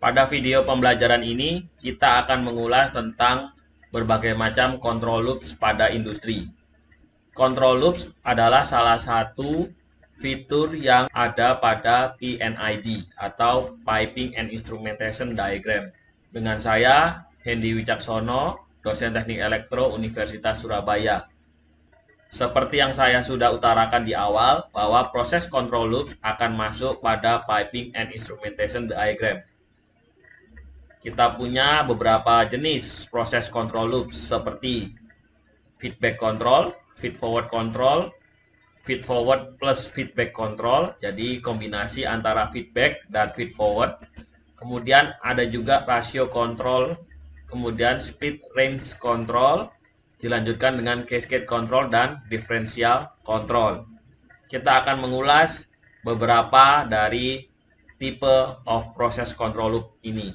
Pada video pembelajaran ini, kita akan mengulas tentang berbagai macam control loops pada industri. Control loops adalah salah satu fitur yang ada pada PNID atau Piping and Instrumentation Diagram. Dengan saya, Hendy Wicaksono, dosen Teknik Elektro Universitas Surabaya. Seperti yang saya sudah utarakan di awal, bahwa proses control loops akan masuk pada Piping and Instrumentation Diagram. Kita punya beberapa jenis proses control loops seperti feedback control, feed forward control, feed forward plus feedback control, jadi kombinasi antara feedback dan feed forward. Kemudian ada juga ratio control, kemudian split range control, dilanjutkan dengan cascade control dan differential control. Kita akan mengulas beberapa dari tipe of process control loop ini.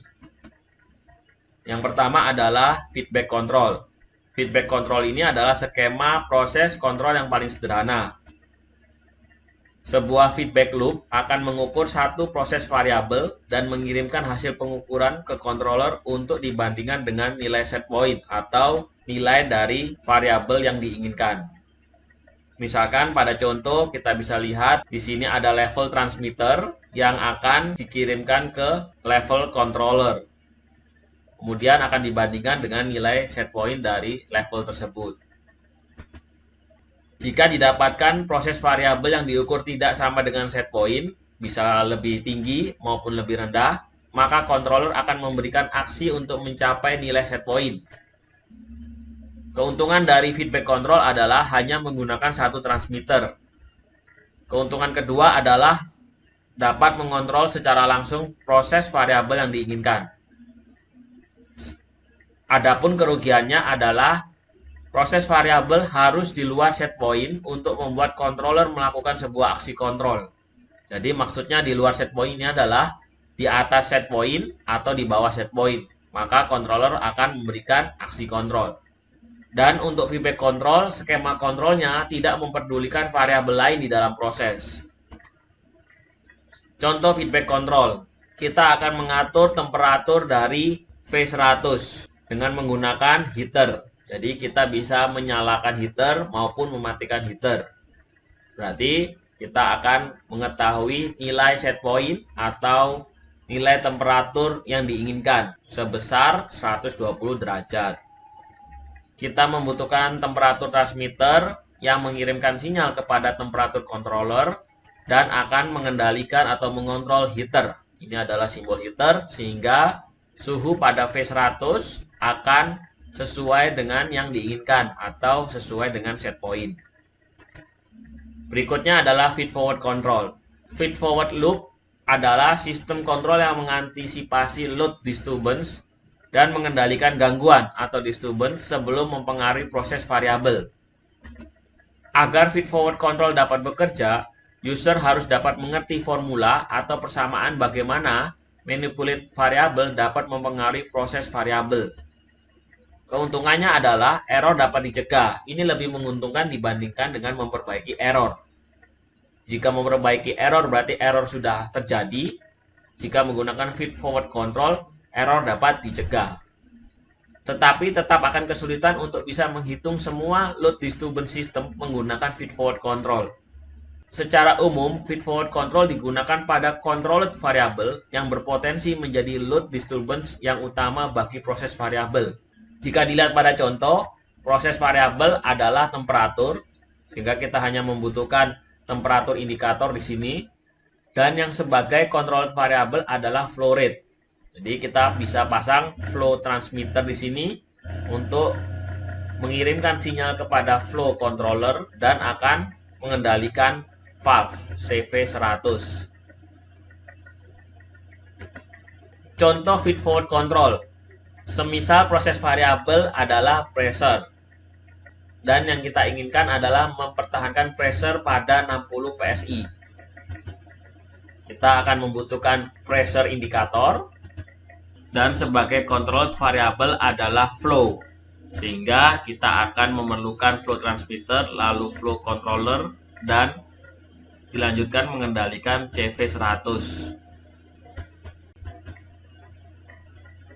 Yang pertama adalah feedback control. Feedback control ini adalah skema proses kontrol yang paling sederhana. Sebuah feedback loop akan mengukur satu proses variabel dan mengirimkan hasil pengukuran ke controller untuk dibandingkan dengan nilai set point atau nilai dari variabel yang diinginkan. Misalkan pada contoh kita bisa lihat di sini ada level transmitter yang akan dikirimkan ke level controller. Kemudian akan dibandingkan dengan nilai set point dari level tersebut. Jika didapatkan proses variabel yang diukur tidak sama dengan set point, bisa lebih tinggi maupun lebih rendah, maka controller akan memberikan aksi untuk mencapai nilai set point. Keuntungan dari feedback control adalah hanya menggunakan satu transmitter. Keuntungan kedua adalah dapat mengontrol secara langsung proses variabel yang diinginkan. Adapun kerugiannya adalah proses variabel harus di luar set point untuk membuat controller melakukan sebuah aksi kontrol. Jadi maksudnya di luar set point ini adalah di atas set point atau di bawah set point. Maka controller akan memberikan aksi kontrol. Dan untuk feedback control, skema kontrolnya tidak memperdulikan variabel lain di dalam proses. Contoh feedback control. Kita akan mengatur temperatur dari V100 dengan menggunakan heater. Jadi kita bisa menyalakan heater maupun mematikan heater. Berarti kita akan mengetahui nilai set point atau nilai temperatur yang diinginkan sebesar 120 derajat. Kita membutuhkan temperatur transmitter yang mengirimkan sinyal kepada temperatur controller dan akan mengendalikan atau mengontrol heater. Ini adalah simbol heater sehingga suhu pada V100 akan sesuai dengan yang diinginkan atau sesuai dengan set point. Berikutnya adalah feed forward control. Feed forward loop adalah sistem kontrol yang mengantisipasi load disturbance dan mengendalikan gangguan atau disturbance sebelum mempengaruhi proses variabel. Agar feed forward control dapat bekerja, user harus dapat mengerti formula atau persamaan bagaimana manipulate variabel dapat mempengaruhi proses variabel. Keuntungannya adalah error dapat dicegah. Ini lebih menguntungkan dibandingkan dengan memperbaiki error. Jika memperbaiki error berarti error sudah terjadi. Jika menggunakan feed forward control, error dapat dicegah. Tetapi tetap akan kesulitan untuk bisa menghitung semua load disturbance system menggunakan feed forward control. Secara umum, feed forward control digunakan pada controlled variable yang berpotensi menjadi load disturbance yang utama bagi proses variabel. Jika dilihat pada contoh, proses variabel adalah temperatur, sehingga kita hanya membutuhkan temperatur indikator di sini, dan yang sebagai controlled variable adalah flow rate. Jadi kita bisa pasang flow transmitter di sini untuk mengirimkan sinyal kepada flow controller dan akan mengendalikan valve CV100. Contoh feed forward control. Semisal proses variabel adalah pressure. Dan yang kita inginkan adalah mempertahankan pressure pada 60 PSI. Kita akan membutuhkan pressure indikator. Dan sebagai controlled variable adalah flow. Sehingga kita akan memerlukan flow transmitter, lalu flow controller, dan dilanjutkan mengendalikan CV100.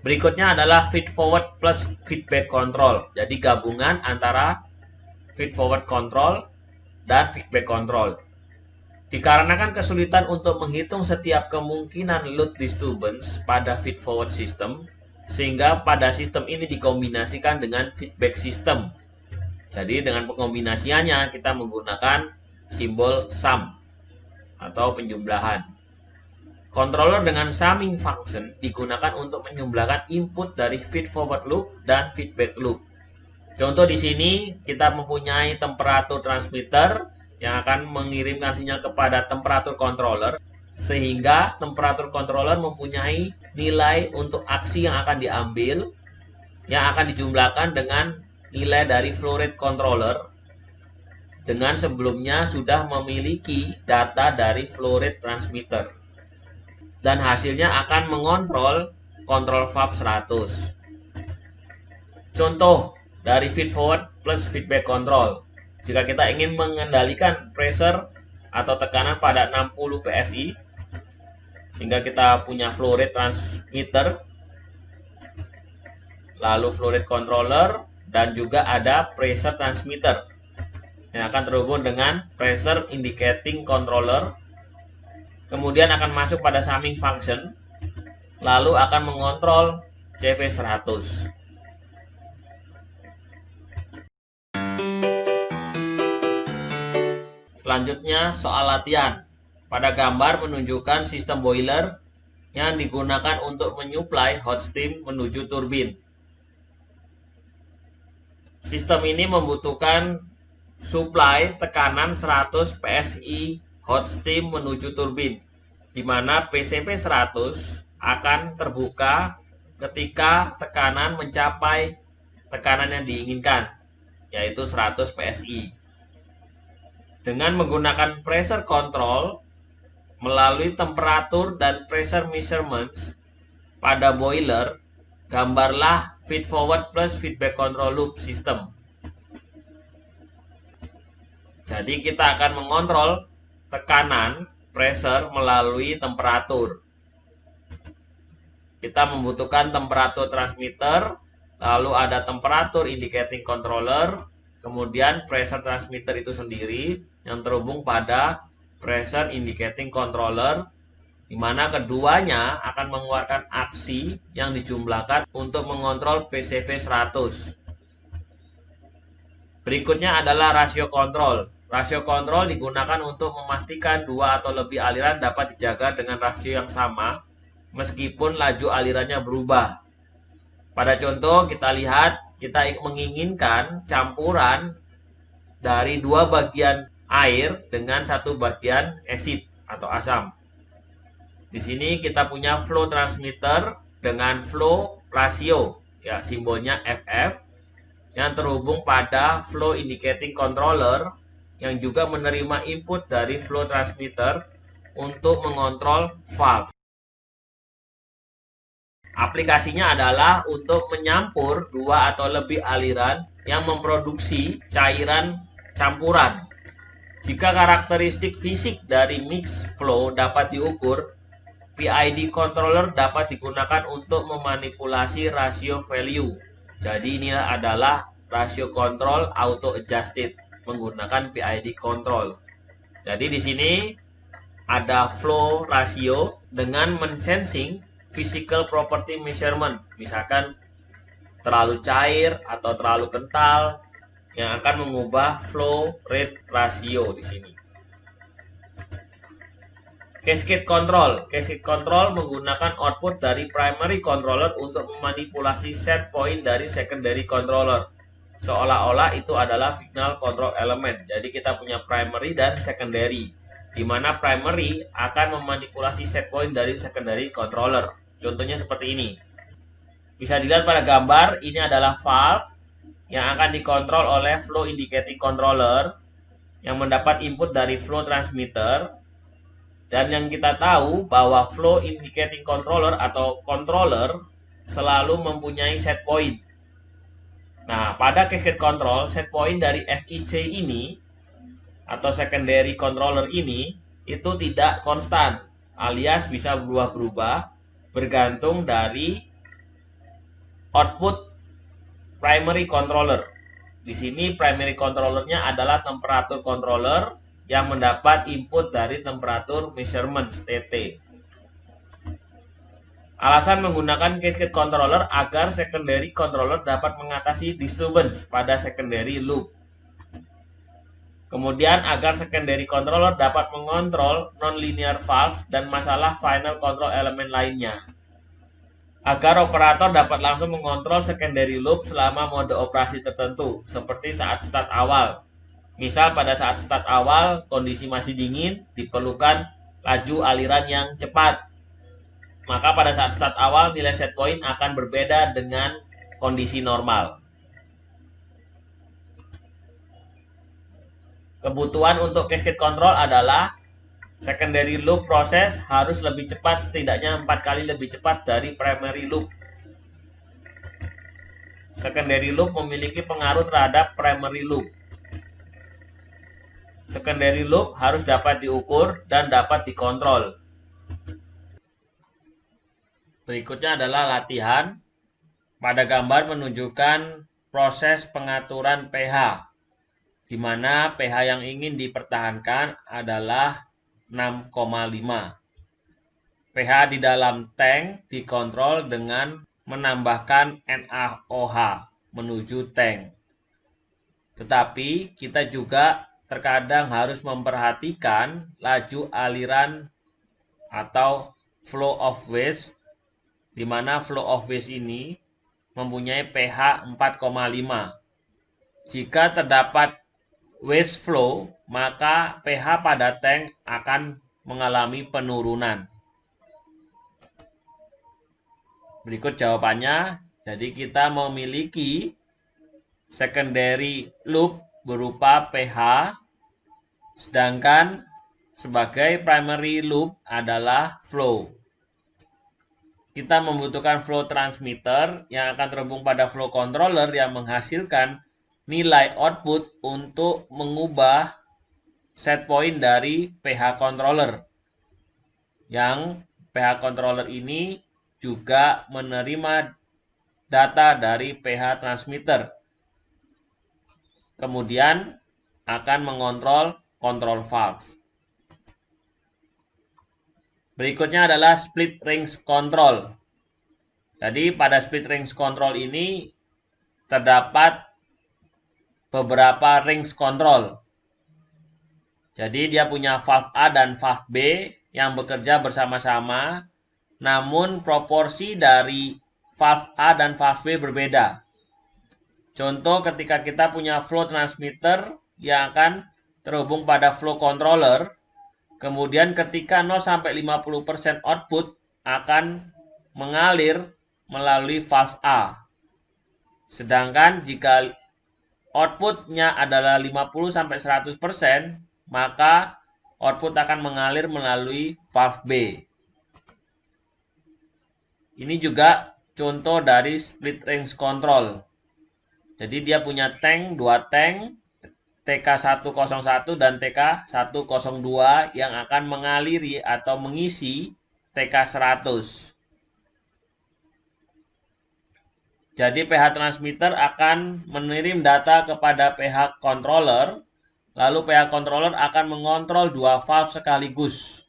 Berikutnya adalah feed forward plus feedback control. Jadi gabungan antara feed forward control dan feedback control. Dikarenakan kesulitan untuk menghitung setiap kemungkinan load disturbance pada feed forward system, sehingga pada sistem ini dikombinasikan dengan feedback system. Jadi dengan pengombinasiannya kita menggunakan simbol sum atau penjumlahan. Controller dengan summing function digunakan untuk menjumlahkan input dari feed forward loop dan feedback loop. Contoh di sini kita mempunyai temperatur transmitter yang akan mengirimkan sinyal kepada temperatur controller, sehingga temperatur controller mempunyai nilai untuk aksi yang akan diambil yang akan dijumlahkan dengan nilai dari flow rate controller dengan sebelumnya sudah memiliki data dari flow rate transmitter, dan hasilnya akan mengontrol control valve 100. Contoh dari feed forward plus feedback control. Jika kita ingin mengendalikan pressure atau tekanan pada 60 PSI, sehingga kita punya flow rate transmitter, lalu flow rate controller, dan juga ada pressure transmitter yang akan terhubung dengan pressure indicating controller, kemudian akan masuk pada summing function, lalu akan mengontrol CV100. Selanjutnya soal latihan. Pada gambar menunjukkan sistem boiler yang digunakan untuk menyuplai hot steam menuju turbin. Sistem ini membutuhkan suplai tekanan 100 PSI hot steam menuju turbin, di mana PCV 100 akan terbuka ketika tekanan mencapai tekanan yang diinginkan, yaitu 100 PSI. Dengan menggunakan pressure control melalui temperatur dan pressure measurements pada boiler, gambarlah feed forward plus feedback control loop system. Jadi kita akan mengontrol tekanan pressure melalui temperatur. Kita membutuhkan temperatur transmitter, lalu ada temperatur indicating controller, kemudian pressure transmitter itu sendiri yang terhubung pada pressure indicating controller, di mana keduanya akan mengeluarkan aksi yang dijumlahkan untuk mengontrol PCV 100. Berikutnya adalah rasio kontrol. Rasio kontrol digunakan untuk memastikan dua atau lebih aliran dapat dijaga dengan rasio yang sama meskipun laju alirannya berubah. Pada contoh kita lihat, kita menginginkan campuran dari dua bagian air dengan satu bagian acid atau asam. Di sini kita punya flow transmitter dengan flow rasio, ya simbolnya FF, yang terhubung pada flow indicating controller yang juga menerima input dari flow transmitter untuk mengontrol valve. Aplikasinya adalah untuk menyampur dua atau lebih aliran yang memproduksi cairan campuran. Jika karakteristik fisik dari mix flow dapat diukur, PID controller dapat digunakan untuk memanipulasi rasio value. Jadi ini adalah rasio control auto adjusted menggunakan PID control. Jadi di sini ada flow rasio dengan mensensing physical property measurement, misalkan terlalu cair atau terlalu kental, yang akan mengubah flow rate ratio di sini. Cascade control. Cascade control menggunakan output dari primary controller untuk memanipulasi set point dari secondary controller. Seolah-olah itu adalah signal control element. Jadi kita punya primary dan secondary, di mana primary akan memanipulasi set point dari secondary controller. Contohnya seperti ini. Bisa dilihat pada gambar, ini adalah valve yang akan dikontrol oleh flow indicating controller yang mendapat input dari flow transmitter. Dan yang kita tahu bahwa flow indicating controller atau controller selalu mempunyai set point. Nah, pada cascade control, set point dari FIC ini atau secondary controller ini itu tidak konstan, alias bisa berubah-berubah bergantung dari output primary controller. Di sini primary controllernya adalah temperatur controller yang mendapat input dari temperatur measurement TT. Alasan menggunakan cascade controller agar secondary controller dapat mengatasi disturbance pada secondary loop. Kemudian agar secondary controller dapat mengontrol nonlinear valve dan masalah final control elemen lainnya. Agar operator dapat langsung mengontrol secondary loop selama mode operasi tertentu, seperti saat start awal. Misal pada saat start awal, kondisi masih dingin, diperlukan laju aliran yang cepat. Maka pada saat start awal, nilai set point akan berbeda dengan kondisi normal. Kebutuhan untuk cascade control adalah secondary loop proses harus lebih cepat, setidaknya 4 kali lebih cepat dari primary loop. Secondary loop memiliki pengaruh terhadap primary loop. Secondary loop harus dapat diukur dan dapat dikontrol. Berikutnya adalah latihan. Pada gambar menunjukkan proses pengaturan pH, di mana pH yang ingin dipertahankan adalah 6,5. pH di dalam tank dikontrol dengan menambahkan NaOH menuju tank. Tetapi kita juga terkadang harus memperhatikan laju aliran atau flow of waste, di mana flow of waste ini mempunyai pH 4,5. Jika terdapat waste flow, maka pH pada tank akan mengalami penurunan. Berikut jawabannya. Jadi kita memiliki secondary loop berupa pH, sedangkan sebagai primary loop adalah flow. Kita membutuhkan flow transmitter yang akan terhubung pada flow controller yang menghasilkan nilai output untuk mengubah set point dari pH controller. Yang pH controller ini juga menerima data dari pH transmitter. Kemudian akan mengontrol control valve. Berikutnya adalah split range control. Jadi pada split range control ini terdapat beberapa range control. Jadi dia punya valve A dan valve B yang bekerja bersama-sama, namun proporsi dari valve A dan valve B berbeda. Contoh ketika kita punya flow transmitter yang akan terhubung pada flow controller, kemudian ketika 0-50% output akan mengalir melalui valve A. Sedangkan jika outputnya adalah 50-100%, maka output akan mengalir melalui valve B. Ini juga contoh dari split range control. Jadi dia punya tank, 2 tank, TK101 dan TK102 yang akan mengaliri atau mengisi TK100. Jadi pH transmitter akan mengirim data kepada pH controller, lalu pH controller akan mengontrol 2 valve sekaligus.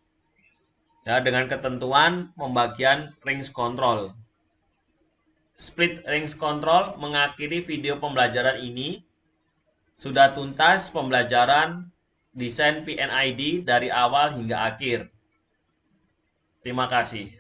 Ya, dengan ketentuan pembagian range control. Split range control mengakhiri video pembelajaran ini. Sudah tuntas pembelajaran desain PNID dari awal hingga akhir. Terima kasih.